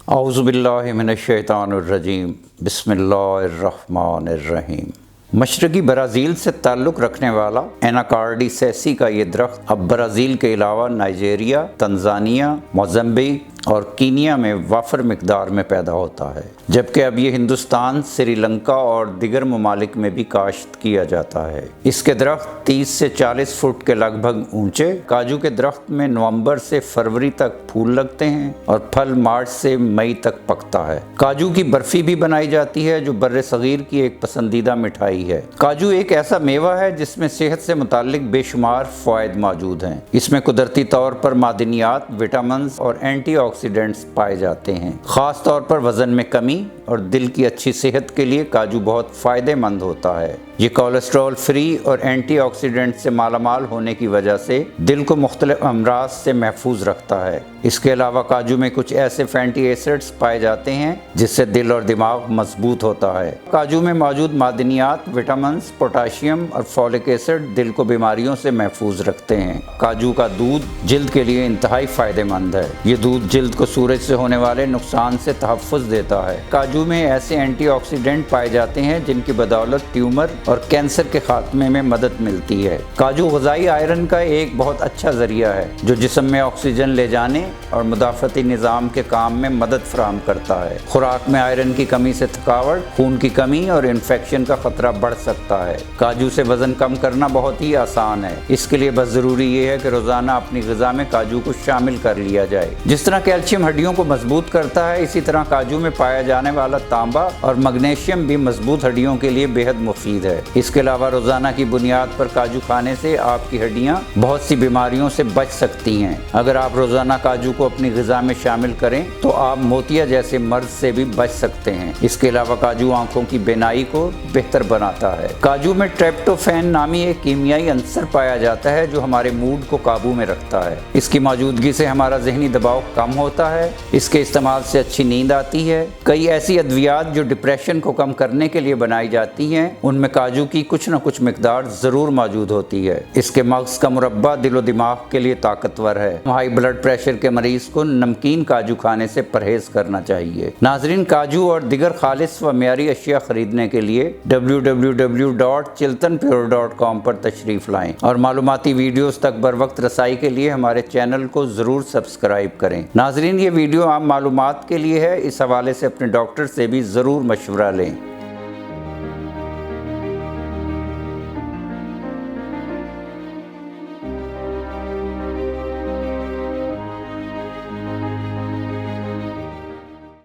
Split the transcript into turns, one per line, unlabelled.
औज़ुबिल्लाहि मिनश्शैतानिर्रजीम बिस्मिल्लाहिर्रहमानिर्रहीम। मशरक़ी ब्राज़ील से ताल्लुक़ रखने वाला एनाकार्डिसेसी का ये दरख्त अब ब्राज़ील के अलावा नाइजेरिया, तंजानिया, मोज़म्बिक और कीनिया में वाफर मिक़दार में पैदा होता है, जबकि अब ये हिंदुस्तान, श्रीलंका और दिगर ममालिक में भी काश्त किया जाता है। इसके दरख्त 30 से 40 फुट के लगभग ऊंचे। काजू के दरख्त में नवंबर से फरवरी तक फूल लगते हैं और फल मार्च से मई तक पकता है। काजू की बर्फ़ी भी बनाई जाती है जो बर्रे सगीर की एक पसंदीदा मिठाई है। काजू एक ऐसा मेवा है जिसमें सेहत से मुताल्लिक बेशुमार फ़वाइद मौजूद हैं। इसमें कुदरती तौर पर मादनियात, विटामिन और एंटीऑक्सीडेंट्स पाए जाते हैं। ख़ास तौर पर वज़न में कमी और दिल की अच्छी सेहत के लिए काजू बहुत फ़ायदेमंद होता है। ये कोलेस्ट्रॉल फ्री और एंटीऑक्सीडेंट से मालामाल होने की वजह से दिल को मुख्तलिफ अमराज से महफूज रखता है। इसके अलावा काजू में कुछ ऐसे फैटी एसिड्स पाए जाते हैं जिससे दिल और दिमाग मजबूत होता है। काजू में मौजूद मादनियात, विटामिन, पोटाशियम और फॉलिक एसिड दिल को बीमारियों से महफूज रखते हैं। काजू का दूध जिल्द के लिए इंतहाई फ़ायदेमंद है। ये दूध जिल्द को सूरज से होने वाले नुकसान से तहफ़्फ़ुज़ देता है। काजू में ऐसे एंटीऑक्सीडेंट पाए जाते हैं जिनकी बदौलत ट्यूमर और कैंसर के खात्मे में मदद मिलती है। काजू ग़िज़ाई आयरन का एक बहुत अच्छा ज़रिया है जो जिस्म में ऑक्सीजन ले जाने और मुदाफ़ती निज़ाम के काम में मदद फराहम करता है। खुराक में आयरन की कमी से थकावट, खून की कमी और इन्फेक्शन का ख़तरा बढ़ सकता है। काजू से वज़न कम करना बहुत ही आसान है। इसके लिए बस ज़रूरी ये है कि रोज़ाना अपनी ग़िज़ा में काजू को शामिल कर लिया जाए। जिस तरह कैल्शियम हड्डियों को मजबूत करता है, इसी तरह काजू में पाया जाने वाला तांबा और मैग्नीशियम भी मजबूत हड्डियों के लिए बेहद मुफीद है। इसके अलावा रोज़ाना की बुनियाद पर काजू खाने से आपकी हड्डियाँ बहुत सी बीमारियों से बच सकती हैं। अगर आप रोज़ाना काजू को अपनी ग़िज़ा में शामिल करें तो आप मोतिया जैसे मर्ज से भी बच सकते हैं। इसके अलावा काजू आंखों की बीनाई को बेहतर बनाता है। काजू में ट्रिप्टोफैन नामी एक कीमियाई अंसर पाया जाता है जो हमारे मूड को काबू में रखता है। इसकी मौजूदगी से हमारा ज़हनी दबाव कम होता है। इसके इस्तेमाल से अच्छी नींद आती है। कई ऐसी अद्वियात जो डिप्रेशन को कम करने के लिए बनाई जाती हैं, उनमें काजू की कुछ न कुछ मिकदार ज़रूर मौजूद होती है। इसके मग़ज़ का मुरब्बा दिलो दिमाग के लिए ताकतवर है। हाई ब्लड प्रेशर के मरीज़ को नमकीन काजू खाने से परहेज़ करना चाहिए। नाज़रीन, काजू और दिगर खालिस व मियारी अशिया ख़रीदने के लिए www.chiltanpure.com पर तशरीफ़ लाएँ और मालूमाती वीडियोज़ तक बर वक्त रसाई के लिए हमारे चैनल को ज़रूर सब्सक्राइब करें। नाज़रीन, ये वीडियो आम मालूमात के लिए है। इस हवाले से अपने डॉक्टर से भी ज़रूर मशवरा लें।